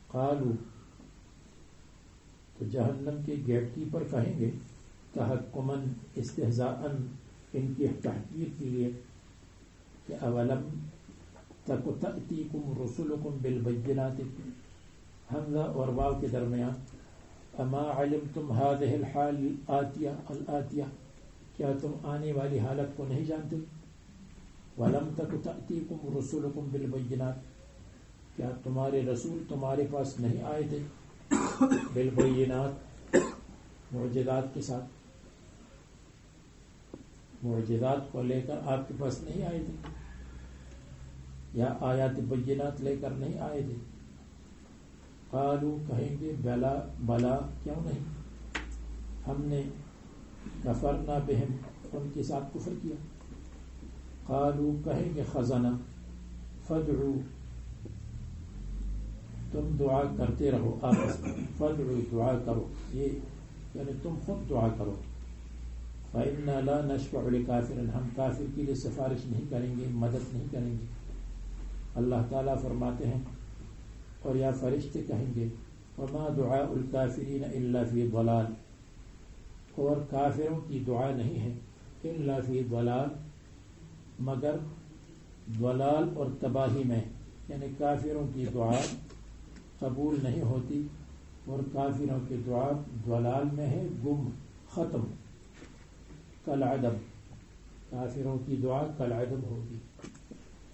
قالوا، تو جہنم کے گیٹ کیپر کہیں گے تحکمن استہزاءً ان کی تحقیر کے لیے کہ اولم تک تأتیکم رسلکم بالبینات، حمزہ اور واو کے درمیان اما علمتم هذه الحال الآتیہ، کیا تم آنے والی حالت کو نہیں جانتے؟ ولم تک تأتیکم رسلکم بالبینات، کیا تمہارے رسول تمہارے پاس نہیں آئے تھے بالبینات، معجزات کے ساتھ، معجزات کو لے کر آپ کے پاس نہیں آئے تھے، یا آیات بینات لے کر نہیں آئے تھے؟ قالوا کہیں گے بلا بلا کیوں نہیں، ہم نے کفرنا بہم ان کے ساتھ کفر کیا۔ قالوا کہیں گے خزنہ فادعوا، تم دعا کرتے رہو آپس میں، فادعوا دعا کرو، یہ یعنی تم خود دعا کرو، فإنا لا نشفع لکافر، ہم کافر کے لیے سفارش نہیں کریں گے، مدد نہیں کریں گے۔ اللہ تعالیٰ فرماتے ہیں اور یا فرشتے کہیں گے وما دعاء الکافرین الا فی ضلال، اور کافروں کی دعا نہیں ہے الا فی ضلال، مگر ضلال اور تباہی میں، یعنی کافروں کی دعا قبول نہیں ہوتی اور کافروں کی دعا ضلال میں ہے، گم، ختم، کالعدم، کافروں کی دعا کالعدم ہوگی۔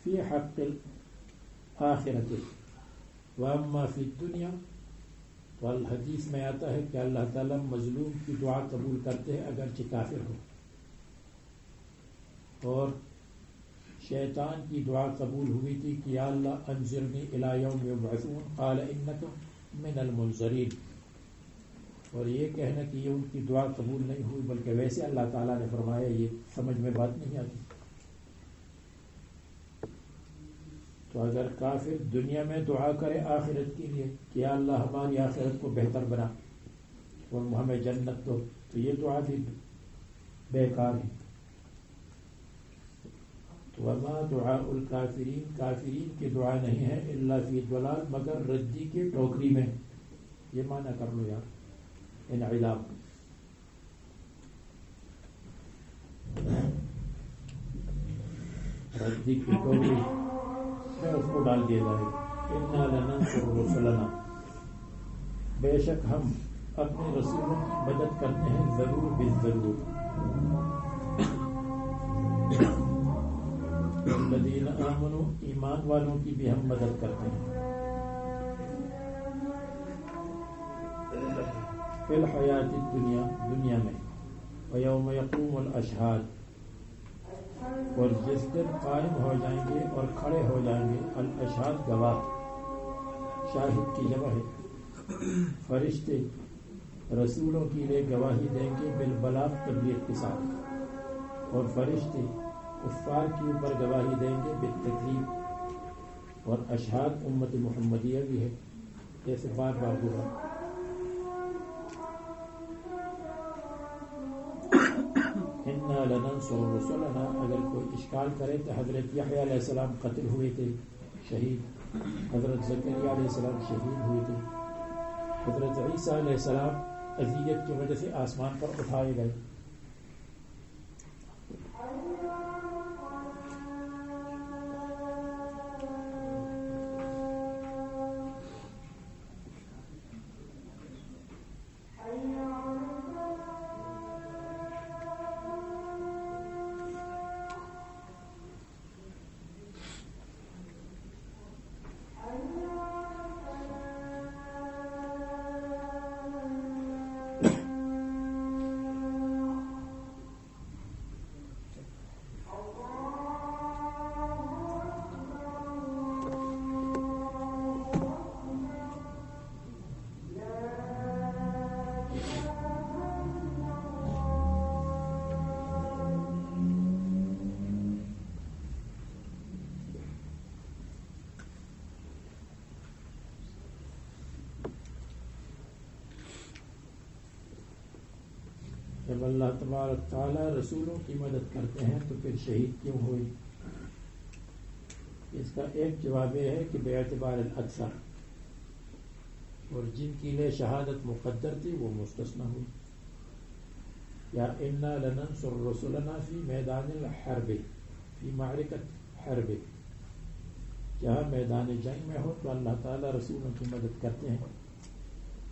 فی حق الآخرت واما فی الدنیا، والحدیث میں آتا ہے کہ اللہ تعالیٰ مظلوم کی دعا قبول کرتے ہیں اگرچہ کافر ہو، اور شیطان کی دعا قبول ہوئی تھی کہ یا اللہ انظرنی الی یوم یبعثون قال انک من المنظرین، اور یہ کہنا کہ یہ ان کی دعا قبول نہیں ہوئی بلکہ ویسے اللہ تعالیٰ نے فرمایا، یہ سمجھ میں بات نہیں آتی۔ تو اگر کافر دنیا میں دعا کرے آخرت کے لیے کہ یا اللہ ہماری آخرت کو بہتر بنا اور ہمیں جنت دو، تو یہ دعا بھی بیکار ہے۔ تو وما دعاء الکافرین، کافرین کی دعا نہیں ہے الا فی ضلال، مگر ردی کی ٹوکری میں، یہ معنی کر لو یار، انعلام۔ ردی کی ٹوکری میں اس کو ڈال دیا جائے گا۔ انا لننصر رسلنا، بے شک ہم اپنے رسولوں کی مدد کرتے ہیں ضرور بالضرور۔ الذین آمنوا، ایمان والوں کی بھی ہم مدد کرتے ہیں۔ فی الحیات الدنیا، دنیا میں، ویوم یقوم الاشہاد، اور جس دن قائم ہو جائیں گے اور کھڑے ہو جائیں گے الاشہاد، گواہ، شاہد کی جمع ہے، فرشتے رسولوں کے لیے گواہی دیں گے بالبلاغ، تبلیغ کے ساتھ، اور فرشتے کفار کے اوپر گواہی دیں گے بالتکذیب، اور اشہاد امت محمدیہ بھی ہے، جیسے بار بار ہوا۔ انا لننصر رسلنا، اگر کوئی اشکال کرے تو حضرت یحییٰ علیہ السلام قتل ہوئے تھے، شہید، حضرت زکریا علیہ السلام شہید ہوئے تھے، حضرت عیسیٰ علیہ السلام اذیت کی وجہ سے آسمان پر اٹھائے گئے۔ جب اللہ تبارک تعالیٰ رسولوں کی مدد کرتے ہیں تو پھر شہید کیوں ہوئے؟ اس کا ایک جواب یہ ہے کہ بے اعتبار الاکثر، اور جن کے لیے شہادت مقدر تھی وہ مستثنی ہوئی. یا انا لننصر رسلنا فی میدان الحرب فی معرکت حرب، جہاں میدان جنگ میں ہو تو اللہ تعالیٰ رسولوں کی مدد کرتے ہیں،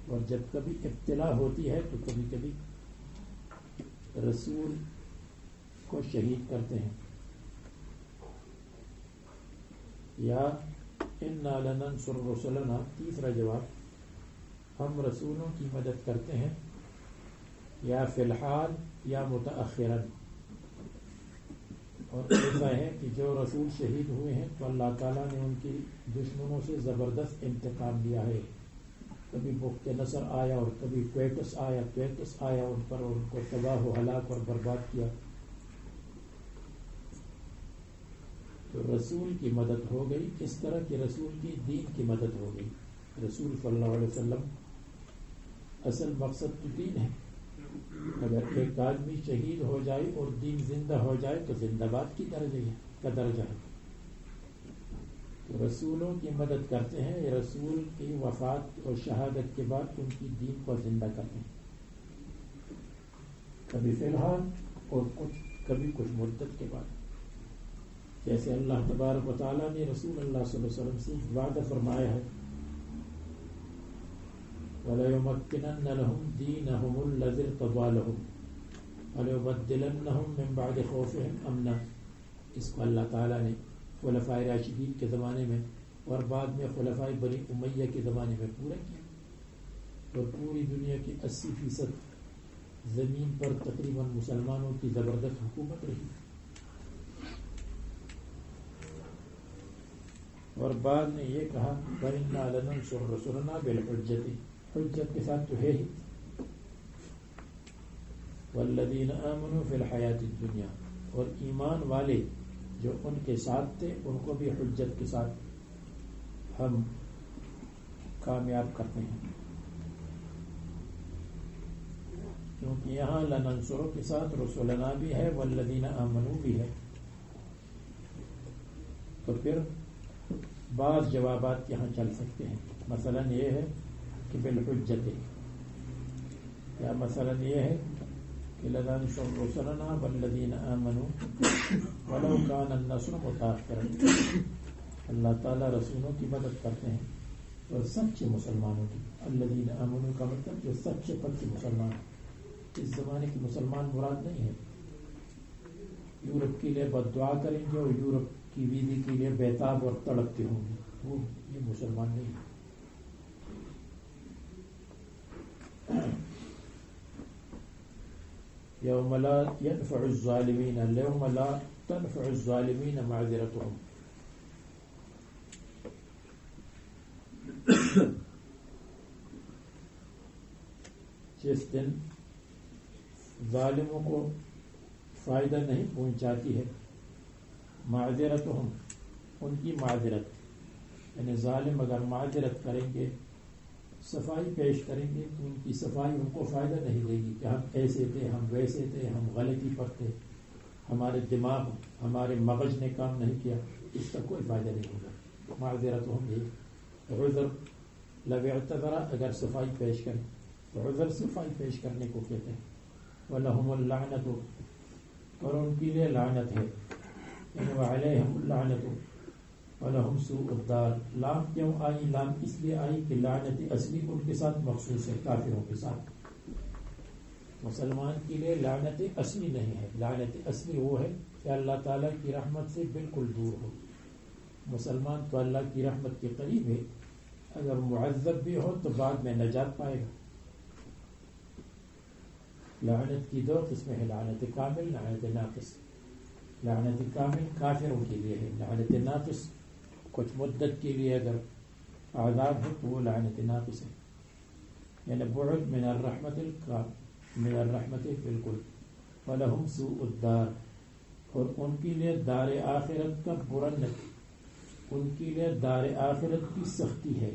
اور جب کبھی ابتلا ہوتی ہے تو کبھی کبھی رسول کو شہید کرتے ہیں. یا انا لننصر رسلنا، تیسرا جواب ہم رسولوں کی مدد کرتے ہیں، یا فی الحال یا متأخراً. اور ایسا ہے کہ جو رسول شہید ہوئے ہیں تو اللہ تعالیٰ نے ان کی دشمنوں سے زبردست انتقام لیا ہے. کبھی بخت نصر آیا اور کبھی کویٹس آیا ان پر، اور ان کو تباہ و ہلاک اور برباد کیا. تو رسول کی مدد ہو گئی، اس طرح کہ رسول کی دین کی مدد ہو گئی. رسول صلی اللہ علیہ وسلم اصل مقصد تو دین ہے. اگر ایک آدمی شہید ہو جائے اور دین زندہ ہو جائے تو زندہ باد کا درجہ ہے. تو رسولوں کی مدد کرتے ہیں، یہ رسول کی وفات اور شہادت کے بعد ان کی دین کو زندہ کرتے ہیں، کبھی فی الحال اور کبھی کچھ مدت کے بعد. جیسے اللہ تبارک و تعالیٰ نے رسول اللہ صلی اللہ علیہ وسلم سے وعدہ فرمایا ہے وَلَيُمَكِّنَنَّ لَهُمْ دِينَهُمُ الَّذِي ارْتَضَىٰ لَهُمْ وَلَيُبَدِّلَنَّهُمْ مِنْ بَعْدِ خَوْفِهِمْ أَمْنًا. اس کو اللہ تعالیٰ نے خلفائے راشدین کے زمانے میں اور بعد میں خلفائے بنی امیہ کے زمانے میں پورا کیا، اور پوری دنیا کی 80% زمین پر تقریباً مسلمانوں کی زبردست حکومت رہی. اور بعد میں یہ کہا وَإِنَّا لَنَنصُرُ رُسُلَنَا بِالْحُجَّةِ، حجت کے ساتھ تو ہے ہی. وَالَّذِينَ آمَنُوا فِي الْحَيَاةِ الدُّنْيَا، اور ایمان والے جو ان کے ساتھ تھے ان کو بھی حجت کے ساتھ ہم کامیاب کرتے ہیں. کیونکہ یہاں لننصر کے ساتھ رسولنا بھی ہے، والذین آمنوا بھی ہے. تو پھر بعض جوابات یہاں چل سکتے ہیں. مثلا یہ ہے کہ بالحجت، یا مثلا یہ ہے کہ لننصر رسلنا والذین آمنوا ولو کان النصر متأخرا. اللہ تعالیٰ رسولوں کی مدد کرتے ہیں اور سچے مسلمانوں کی. الذین آمنوا کا مطلب جو سچے پچے مسلمان. اس زمانے کے مسلمان مراد نہیں ہے یورپ کے لیے بد دعا کریں گے اور یورپ کی ویزی کے لیے بیتاب اور تڑپتے ہوں گے، وہ یہ مسلمان نہیں ہے. یوم لا ينفع الظالمین، یوم لا تنفع الظالمین معذرتهم. جس دن ظالموں کو فائدہ نہیں پہنچاتی ہے معذرتهم، ان کی معذرت. یعنی ظالم اگر معذرت کریں گے، صفائی پیش کریں گے تو ان کی صفائی ان کو فائدہ نہیں دے گی کہ ہم ایسے تھے، ہم ویسے تھے، ہم غلطی پر تھے، ہمارے دماغ ہمارے مغز نے کام نہیں کیا. اس کا کوئی فائدہ نہیں ہوگا. معذرتهم یہ عذر لو اعتذر، اگر صفائی پیش کریں تو عذر صفائی پیش کرنے کو کہتے ہیں. وَلَهُمُ اللَّعْنَةُ، اور ان کے لیے لعنت ہے. یعنی وَعَلَيْهِمُ اللَّعْنَةُ وَلَهُمْ سُوءُ الدَّارِ. لام کیوں آئی؟ لام اس لیے آئی کہ لعنت اصلی ان کے ساتھ مخصوص ہے، کافروں کے ساتھ. مسلمان کے لیے لعنت اصلی نہیں ہے. لعنت اصلی وہ ہے کہ اللہ تعالیٰ کی رحمت سے بالکل دور ہو. مسلمان تو اللہ کی رحمت کے قریب ہے، اگر معذب بھی ہو تو بعد میں نجات پائے گا. لعنت کی دو قسمیں ہیں، لعنت کامل، لعنت ناقص. لعنت کامل کافروں کے لیے ہے، لعنت ناقص کچھ مدت کے لیے اگر عذاب ہے تو وہ لعنت ناقص ہے. یعنی بعد من الرحمت من الرحمت بالکل. وَلَهُمْ سُوءُ الدَّارِ، اور ان کے لیے دار آخرت کا برا نتیجہ، ان کے لیے دار آخرت کی سختی ہے.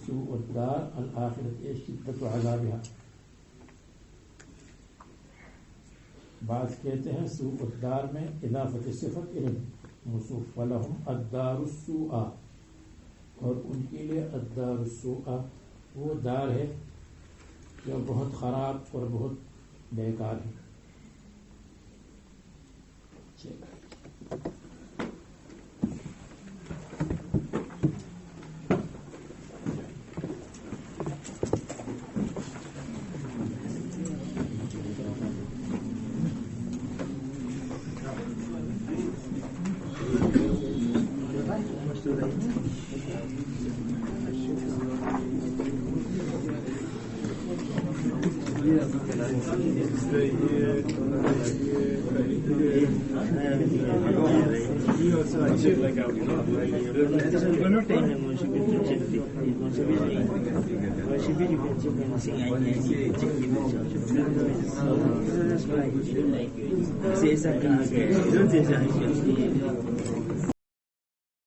سوء الدار الآخرت شدت عذابها. بعض کہتے ہیں سوء الدار میں اضافت صفت الى موصوف، وَلَهُمْ الدار السوء، اور ان کے لیے الدار السوء وہ دار ہے جو بہت خراب اور بہت بیکار ہے.